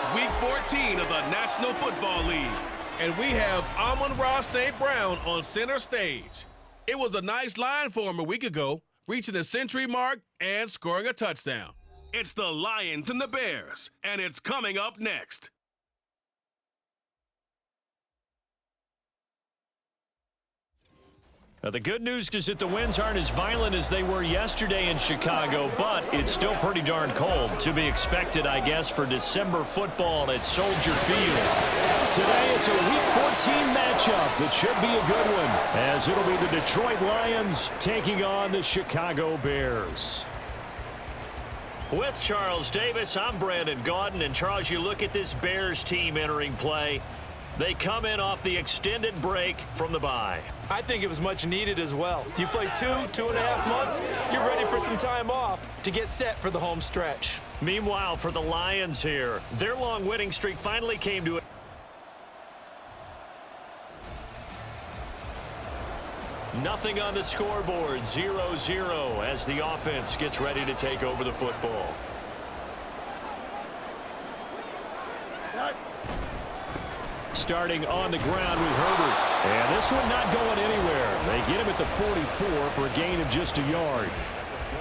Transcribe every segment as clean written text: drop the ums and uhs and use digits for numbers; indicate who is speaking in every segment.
Speaker 1: It's Week 14 of the National Football League, and we have Amon-Ra St. Brown on center stage. It was a nice line for him a week ago, reaching the century mark and scoring a touchdown. It's the Lions and the Bears, and it's coming up next.
Speaker 2: Now, the good news is that the winds aren't as violent as they were yesterday in Chicago, but it's still pretty darn cold. To be expected, I guess, for December football at Soldier Field. Today, it's a Week 14 matchup that should be a good one, as it'll be the Detroit Lions taking on the Chicago Bears. With Charles Davis, I'm Brandon Gaudin. And, Charles, you look at this Bears team entering play. They come in off the extended break from the bye.
Speaker 3: I think it was much needed as well. You play 2.5 months, you're ready for some time off to get set for the home stretch.
Speaker 2: Meanwhile, for the Lions here, their long winning streak finally came to it. Nothing on the scoreboard, 0-0 as the offense gets ready to take over the football. Starting on the ground with Herbert. And this one not going anywhere. They get him at the 44 for a gain of just a yard.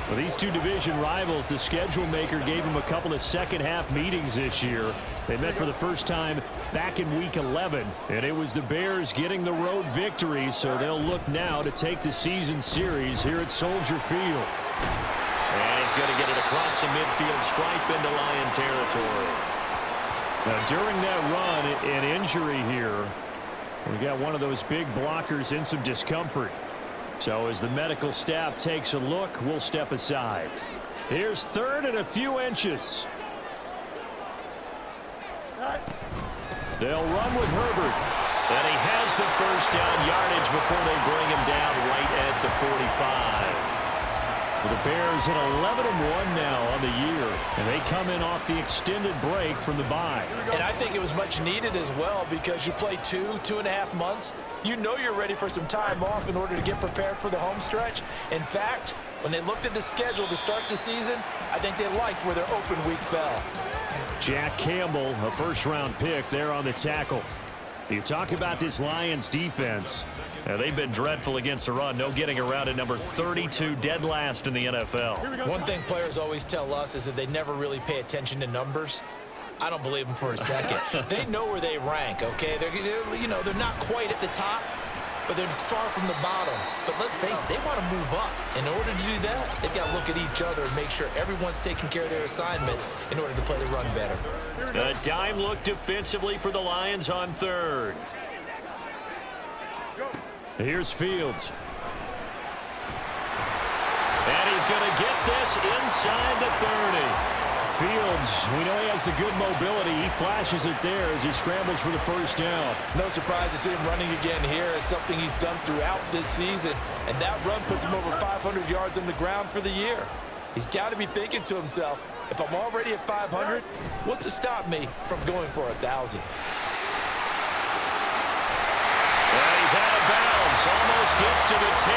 Speaker 2: For these two division rivals, the schedule maker gave them a couple of second-half meetings this year. They met for the first time back in Week 11, and it was the Bears getting the road victory, so they'll look now to take the season series here at Soldier Field. And he's going to get it across the midfield stripe into Lion territory. Now, during that run, an injury here. We got one of those big blockers in some discomfort. So as the medical staff takes a look, we'll step aside. Here's third and a few inches. They'll run with Herbert. And he has the first down yardage before they bring him down right at the 45. The Bears at 11-1 now on the year, and they come in off the extended break from the bye.
Speaker 3: And I think it was much needed as well because you play 2.5 months. You know you're ready for some time off in order to get prepared for the home stretch. In fact, when they looked at the schedule to start the season, I think they liked where their open week fell.
Speaker 2: Jack Campbell, a first-round pick there on the tackle. You talk about this Lions defense. They've been dreadful against the run. No getting around at number 32, dead last in the NFL.
Speaker 3: One thing players always tell us is that they never really pay attention to numbers. I don't believe them for a second. They know where they rank, okay? They're not quite at the top, but they're far from the bottom. But let's face it, they want to move up. In order to do that, they've got to look at each other and make sure everyone's taking care of their assignments in order to play the run better.
Speaker 2: A dime look defensively for the Lions on third. Here's Fields. And he's going to get this inside the 30. Fields, we know he has the good mobility. He flashes it there as he scrambles for the first down.
Speaker 3: No surprise to see him running again here. It's something he's done throughout this season. And that run puts him over 500 yards on the ground for the year. He's got to be thinking to himself, if I'm already at 500, what's to stop me from going for 1,000?
Speaker 2: He's out of bounds, almost gets to the 10.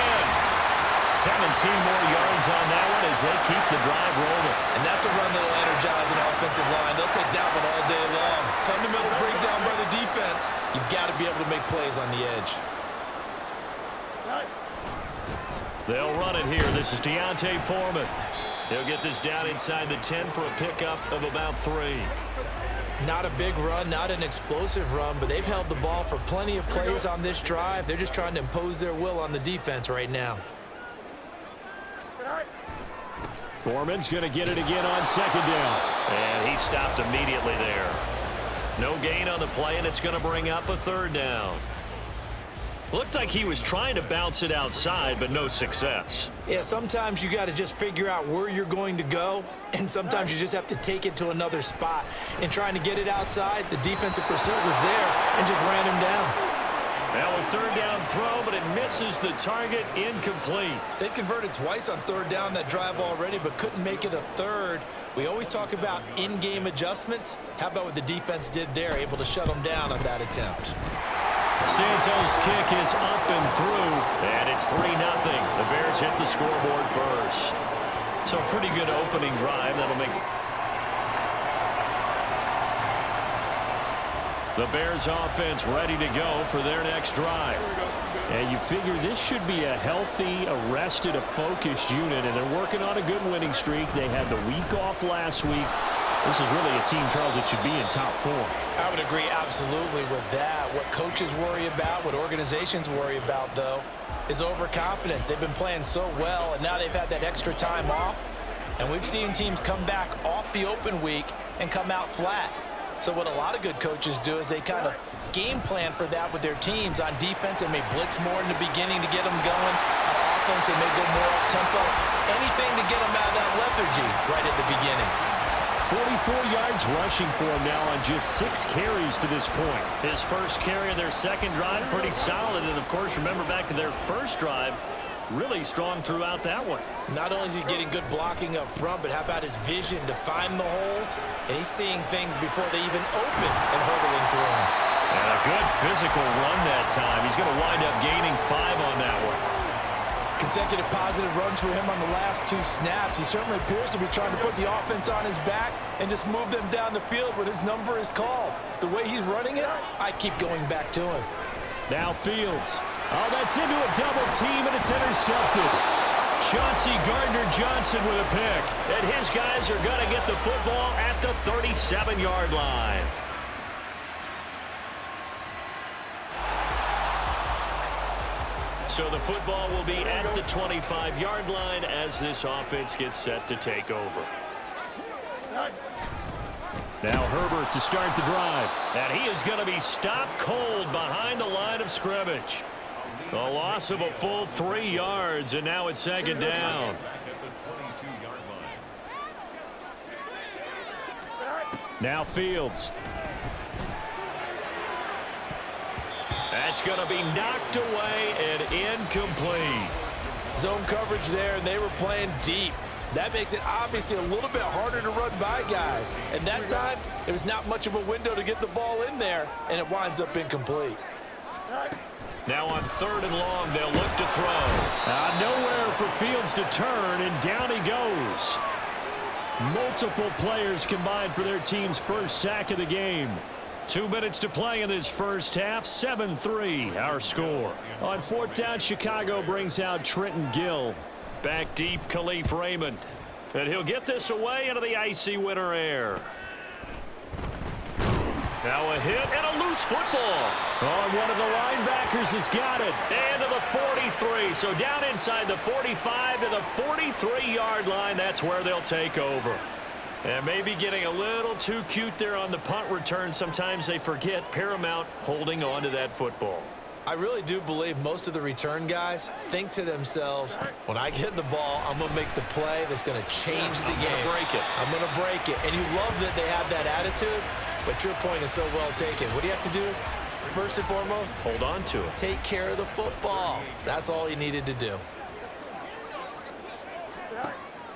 Speaker 2: 17 more yards on that one as they keep the drive rolling.
Speaker 3: And that's a run that'll energize an offensive line. They'll take that one all day long. Fundamental breakdown by the defense. You've got to be able to make plays on the edge.
Speaker 2: They'll run it here. This is Deontay Foreman. He'll get this down inside the 10 for a pickup of about 3.
Speaker 3: Not a big run, not an explosive run, but they've held the ball for plenty of plays on this drive. They're just trying to impose their will on the defense right now.
Speaker 2: Foreman's going to get it again on second down. And he stopped immediately there. No gain on the play, and it's going to bring up a third down. Looked like he was trying to bounce it outside, but no success.
Speaker 3: Yeah, sometimes you got to just figure out where you're going to go, and sometimes you just have to take it to another spot. And trying to get it outside, the defensive pursuit was there and just ran him down.
Speaker 2: Now a third down throw, but it misses the target, incomplete.
Speaker 3: They converted twice on third down that drive already, but couldn't make it a third. We always talk about in-game adjustments. How about what the defense did there, able to shut them down on that attempt?
Speaker 2: Santos' kick is up and through, and it's 3-0. The Bears hit the scoreboard first. So a pretty good opening drive. That'll make The Bears offense ready to go for their next drive. And you figure this should be a healthy, a focused unit, and they're working on a good winning streak. They had the week off last week. This is really a team, Charles, that should be in top form.
Speaker 3: I would agree absolutely with that. What coaches worry about, what organizations worry about, though, is overconfidence. They've been playing so well, and now they've had that extra time off. And we've seen teams come back off the open week and come out flat. So what a lot of good coaches do is they kind of game plan for that with their teams. On defense, they may blitz more in the beginning to get them going. On offense, they may go more up-tempo. Anything to get them out of that lethargy right at the beginning.
Speaker 2: 44 yards rushing for him now on just 6 carries to this point. His first carry of their second drive, pretty solid. And, of course, remember back to their first drive, really strong throughout that one.
Speaker 3: Not only is he getting good blocking up front, but how about his vision to find the holes? And he's seeing things before they even open and hurdling through them.
Speaker 2: And a good physical run that time. He's going to wind up gaining 5 on that one.
Speaker 3: Consecutive positive runs for him on the last 2 snaps. He certainly appears to be trying to put the offense on his back and just move them down the field when his number is called. The way he's running it, I keep going back to him.
Speaker 2: Now Fields. Oh, that's into a double team, and it's intercepted. Chauncey Gardner-Johnson with a pick. And his guys are going to get the football at the 37-yard line. So the football will be at the 25-yard line as this offense gets set to take over. Now Herbert to start the drive. And he is going to be stopped cold behind the line of scrimmage. A loss of a full 3 yards, and now it's second down. Now Fields. That's going to be knocked away and incomplete.
Speaker 3: Zone coverage there, and they were playing deep. That makes it obviously a little bit harder to run by guys. And that time, there was not much of a window to get the ball in there, and it winds up incomplete.
Speaker 2: Now on 3rd and long, they'll look to throw. Nowhere for Fields to turn, and down he goes. Multiple players combined for their team's first sack of the game. 2 minutes to play in this first half. 7-3 our score. On 4th down, Chicago brings out Trenton Gill. Back deep, Khalif Raymond. And he'll get this away into the icy winter air. Now a hit and a loose football. Oh, one of the linebackers has got it. And to the 43. So down inside the 45 to the 43-yard line. That's where they'll take over. And maybe getting a little too cute there on the punt return. Sometimes they forget paramount holding on to that football.
Speaker 3: I really do believe most of the return guys think to themselves, when I get the ball, I'm going to make the play that's going to change the game. I'm going to break it. And you love that they have that attitude, but your point is so well taken. What do you have to do? First and foremost,
Speaker 2: hold on to it.
Speaker 3: Take care of the football. That's all he needed to do.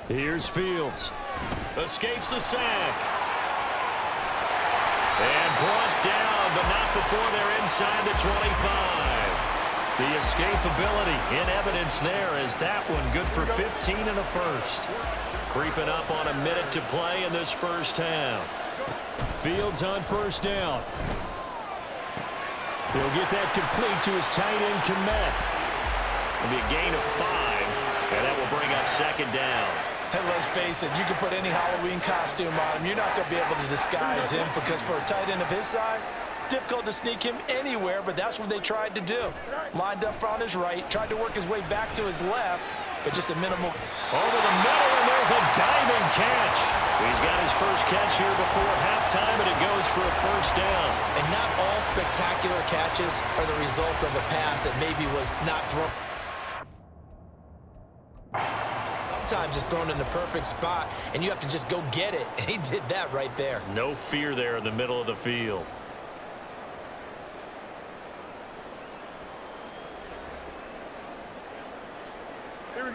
Speaker 2: Here's Fields. Escapes the sack. And brought down, but not before they're inside the 25. The escapability in evidence there as that one good for 15 and a first. Creeping up on a minute to play in this first half. Fields on 1st down. He'll get that complete to his tight end, Kmet. It'll be a gain of 5, and that will bring up 2nd down.
Speaker 3: And let's face it, you can put any Halloween costume on him. You're not going to be able to disguise him because for a tight end of his size, difficult to sneak him anywhere, but that's what they tried to do. Lined up on his right, tried to work his way back to his left, but just a minimal.
Speaker 2: Over the middle, and there's a diving catch. He's got his first catch here before halftime, and it goes for a 1st down.
Speaker 3: And not all spectacular catches are the result of a pass that maybe was not thrown. Sometimes it's thrown in the perfect spot, and you have to just go get it. And he did that right there.
Speaker 2: No fear there in the middle of the field.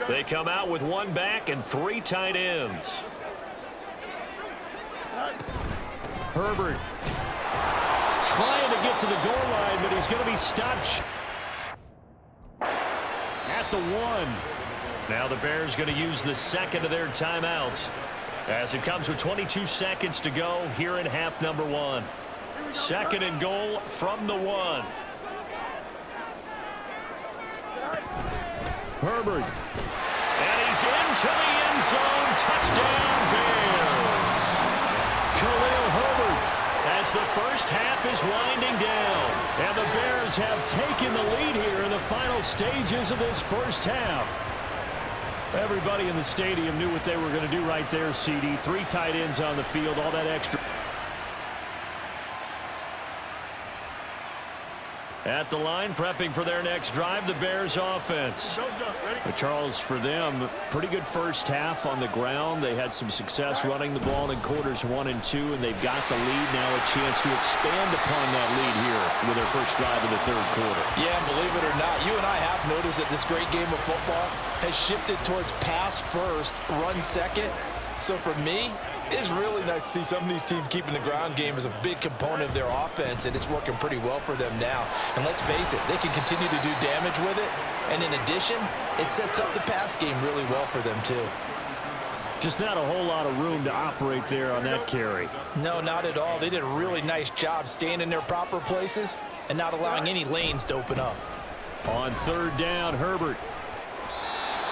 Speaker 2: They come out with 1 back and 3 tight ends. Herbert trying to get to the goal line, but he's going to be stopped at the 1. Now the Bears going to use the 2nd of their timeouts as it comes with 22 seconds to go here in half number 1. Second and goal from the 1. Herbert. And he's into the end zone. Touchdown, Bears. Khalil Herbert, as the first half is winding down. And the Bears have taken the lead here in the final stages of this first half. Everybody in the stadium knew what they were going to do right there, CD. 3 tight ends on the field, all that extra. At the line, prepping for their next drive, the Bears offense. But Charles, for them, pretty good first half on the ground. They had some success running the ball in quarters 1 and 2, and they've got the lead now, a chance to expand upon that lead here with their first drive in the third quarter.
Speaker 3: Yeah, and believe it or not, you and I have noticed that this great game of football has shifted towards pass first, run second. So for me, it's really nice to see some of these teams keeping the ground game as a big component of their offense, and it's working pretty well for them now. And let's face it, they can continue to do damage with it. And in addition, it sets up the pass game really well for them too.
Speaker 2: Just not a whole lot of room to operate there on that carry.
Speaker 3: No, not at all. They did a really nice job staying in their proper places and not allowing any lanes to open up.
Speaker 2: On third down, Herbert.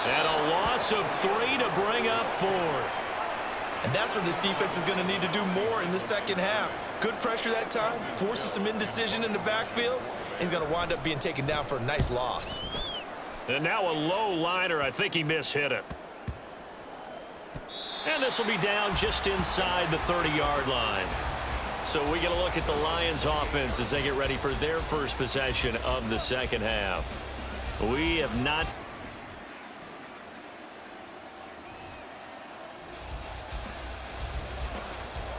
Speaker 2: And a loss of 3 to bring up 4.
Speaker 3: And that's what this defense is going to need to do more in the second half. Good pressure that time, forces some indecision in the backfield. He's going to wind up being taken down for a nice loss.
Speaker 2: And now a low liner. I think he mishit it. And this will be down just inside the 30-yard line. So we get a look at the Lions offense as they get ready for their first possession of the second half. We have not...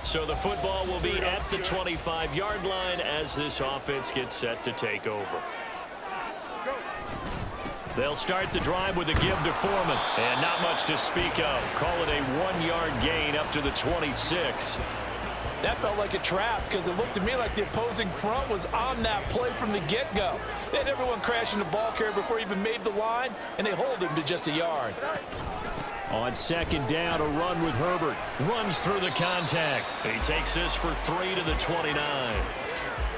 Speaker 2: So the football will be at the 25-yard line as this offense gets set to take over. They'll start the drive with a give to Foreman. And not much to speak of. Call it a 1-yard gain up to the 26.
Speaker 3: That felt like a trap because it looked to me like the opposing front was on that play from the get-go. They had everyone crashing the ball carrier before he even made the line, and they hold him to just a yard.
Speaker 2: On second down, a run with Herbert. Runs through the contact. He takes this for 3 to the 29.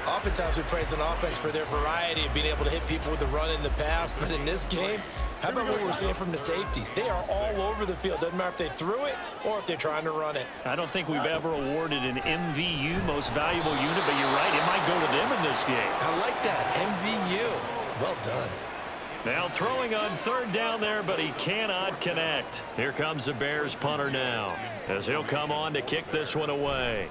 Speaker 3: Oftentimes we praise an offense for their variety of being able to hit people with the run in the pass, but in this game, how about what we're seeing from the safeties? They are all over the field. Doesn't matter if they threw it or if they're trying to run it.
Speaker 2: I don't think we've ever awarded an MVU, most valuable unit, but you're right, it might go to them in this game.
Speaker 3: I like that, MVU. Well done.
Speaker 2: Now throwing on third down there, but he cannot connect. Here comes the Bears punter now, as he'll come on to kick this one away.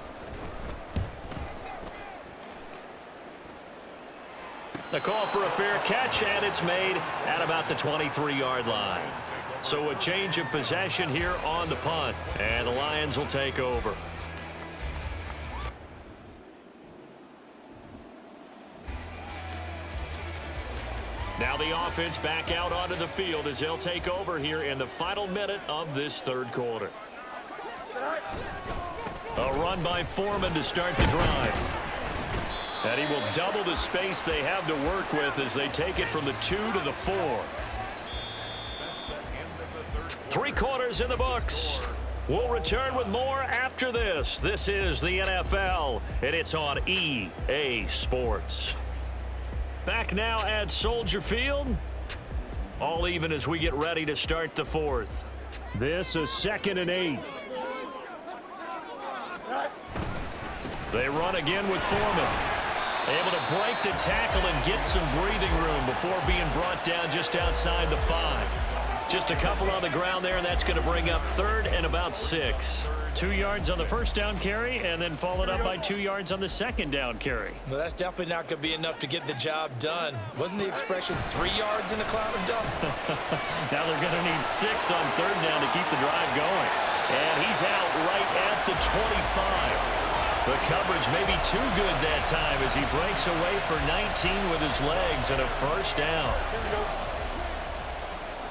Speaker 2: The call for a fair catch, and it's made at about the 23-yard line. So a change of possession here on the punt, and the Lions will take over. Now the offense back out onto the field as they'll take over here in the final minute of this third quarter. A run by Foreman to start the drive. And he will double the space they have to work with as they take it from the 2 to the 4. 3 quarters in the books. We'll return with more after this. This is the NFL, and it's on EA Sports. Back now at Soldier Field. All even as we get ready to start the fourth. This is 2nd and 8. They run again with Foreman. Able to break the tackle and get some breathing room before being brought down just outside the 5. Just a couple on the ground there, and that's going to bring up 3rd and about 6. 2 yards on the first down carry, and then followed up by 2 yards on the second down carry.
Speaker 3: Well, that's definitely not going to be enough to get the job done. Wasn't the expression 3 yards in a cloud of dust?
Speaker 2: Now they're going to need 6 on third down to keep the drive going. And he's out right at the 25. The coverage may be too good that time as he breaks away for 19 with his legs and a first down.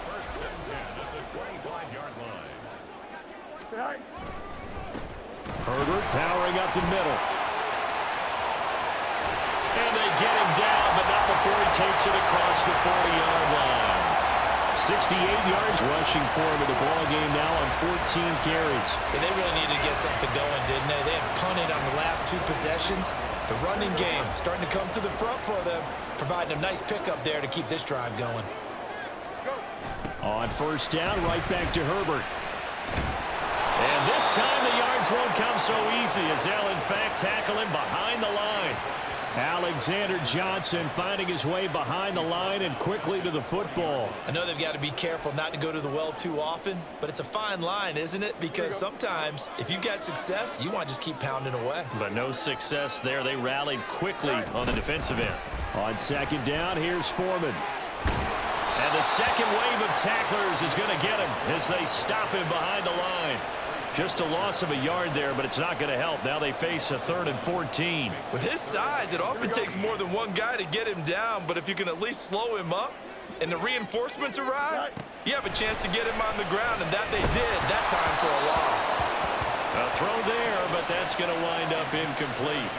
Speaker 4: First and 10 at the 25-yard line.
Speaker 2: Herbert powering up the middle. And they get him down, but not before he takes it across the 40-yard line. 68 yards rushing for him in the ball game now on carries.
Speaker 3: Yeah, they really needed to get something going, didn't they? They had punted on the last 2 possessions. The running game starting to come to the front for them, providing a nice pickup there to keep this drive going.
Speaker 2: On first down, right back to Herbert. And this time the yards won't come so easy as they'll, in fact, tackle him behind the line. Alexander Johnson finding his way behind the line and quickly to the football.
Speaker 3: I know they've got to be careful not to go to the well too often, but it's a fine line, isn't it? Because sometimes if you get success, you want to just keep pounding away.
Speaker 2: But no success there. They rallied quickly on the defensive end. On second down, here's Foreman. And the second wave of tacklers is going to get him as they stop him behind the line. Just a loss of a yard there, but it's not going to help. Now they face a 3rd and 14.
Speaker 3: With his size, it often takes more than one guy to get him down, but if you can at least slow him up and the reinforcements arrive, you have a chance to get him on the ground, and that they did that time for a loss.
Speaker 2: A throw there, but that's going to wind up incomplete.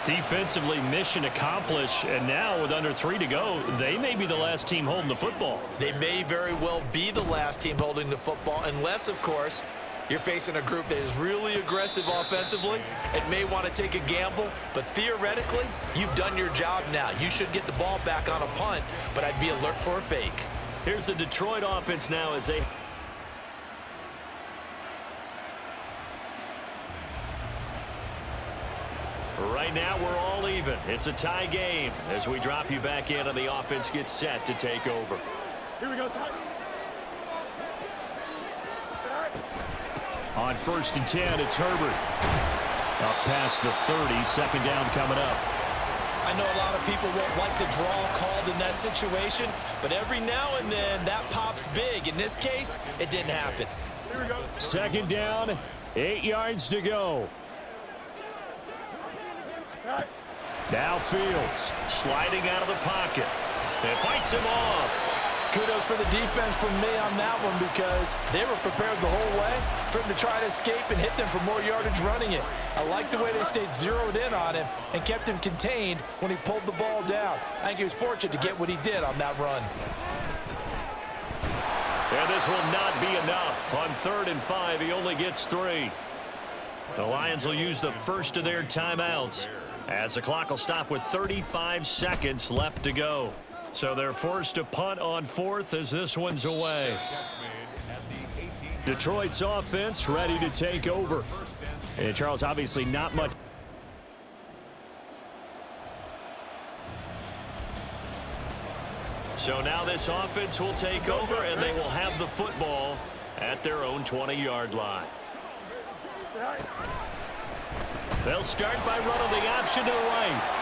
Speaker 2: Defensively, mission accomplished, and now with under 3 to go, they may be the last team holding the football.
Speaker 3: They may very well be the last team holding the football, unless, of course, you're facing a group that is really aggressive offensively and may want to take a gamble, but theoretically, you've done your job now. You should get the ball back on a punt, but I'd be alert for a fake.
Speaker 2: Here's the Detroit offense now as they... Right now, we're all even. It's a tie game as we drop you back in and the offense gets set to take over.
Speaker 4: Here we go.
Speaker 2: On 1st and 10, it's Herbert. Up past the 30, 2nd down coming up.
Speaker 3: I know a lot of people won't like the draw called in that situation, but every now and then that pops big. In this case, it didn't happen.
Speaker 4: Here we go.
Speaker 2: 2nd down, 8 yards to go. Now Fields sliding out of the pocket and fights him off.
Speaker 3: Kudos for the defense from me on that one because they were prepared the whole way for him to try to escape and hit them for more yardage running it. I like the way they stayed zeroed in on him and kept him contained when he pulled the ball down. I think he was fortunate to get what he did on that run.
Speaker 2: And this will not be enough. On 3rd and 5, he only gets 3. The Lions will use the first of their timeouts as the clock will stop with 35 seconds left to go. So they're forced to punt on 4th as this one's away. Detroit's offense ready to take over. And Charles, obviously not much. So now this offense will take over and they will have the football at their own 20-yard line. They'll start by running the option to the right.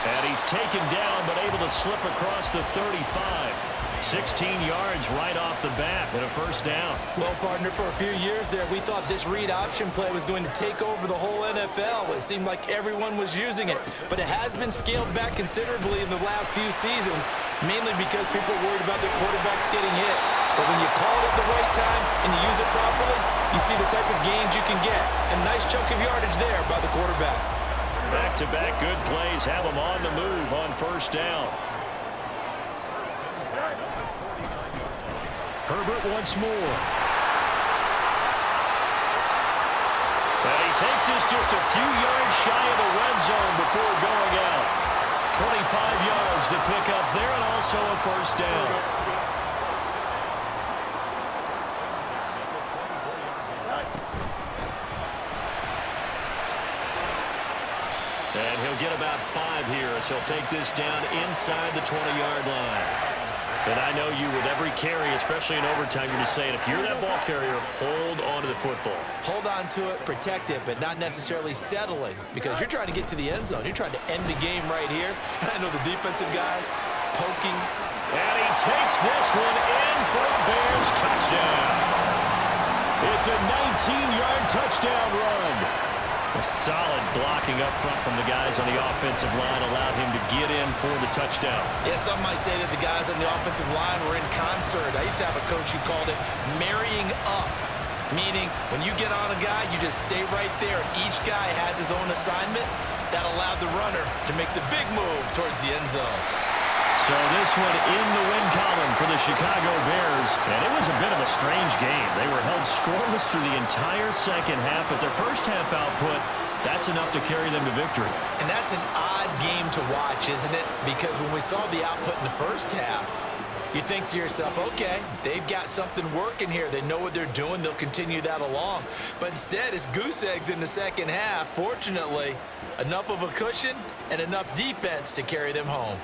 Speaker 2: And he's taken down, but able to slip across the 35. 16 yards right off the bat and a first down.
Speaker 3: Well, partner, for a few years there, we thought this read option play was going to take over the whole NFL. It seemed like everyone was using it, but it has been scaled back considerably in the last few seasons, mainly because people are worried about their quarterbacks getting hit. But when you call it at the right time and you use it properly, you see the type of gains you can get. A nice chunk of yardage there by the quarterback.
Speaker 2: Back-to-back good plays have them on the move on first down. Herbert once more. And he takes this just a few yards shy of the red zone before going out. 25 yards to pick up there and also a first down. And he'll get about 5 here as he'll take this down inside the 20-yard line. And I know you, with every carry, especially in overtime, you're just saying, if you're that ball carrier, hold on to the football.
Speaker 3: Hold on to it, protect it, but not necessarily settling because you're trying to get to the end zone. You're trying to end the game right here. I know the defensive guys poking.
Speaker 2: And he takes this one in for a Bears touchdown. It's a 19-yard touchdown run. A solid blocking up front from the guys on the offensive line allowed him to get in for the touchdown.
Speaker 3: Yeah, some might say that the guys on the offensive line were in concert. I used to have a coach who called it marrying up, meaning when you get on a guy, you just stay right there. Each guy has his own assignment. That allowed the runner to make the big move towards the end zone.
Speaker 2: So So this one in the win column for the Chicago Bears. And it was a bit of a strange game. They were held scoreless through the entire second half, but their first half output, that's enough to carry them to victory.
Speaker 3: And that's an odd game to watch, isn't it? Because when we saw the output in the first half, you think to yourself, okay, they've got something working here. They know what they're doing. They'll continue that along. But instead, it's goose eggs in the second half. Fortunately, enough of a cushion and enough defense to carry them home.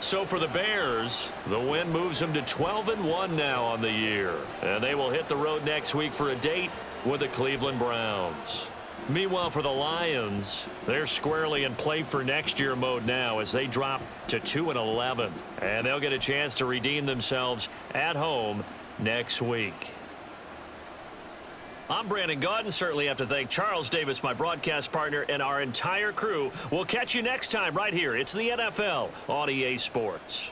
Speaker 2: So for the Bears, the win moves them to 12-1 now on the year. And they will hit the road next week for a date with the Cleveland Browns. Meanwhile, for the Lions, they're squarely in play for next year mode now as they drop to 2-11. And they'll get a chance to redeem themselves at home next week. I'm Brandon Gaudin. Certainly have to thank Charles Davis, my broadcast partner, and our entire crew. We'll catch you next time right here. It's the NFL on EA Sports.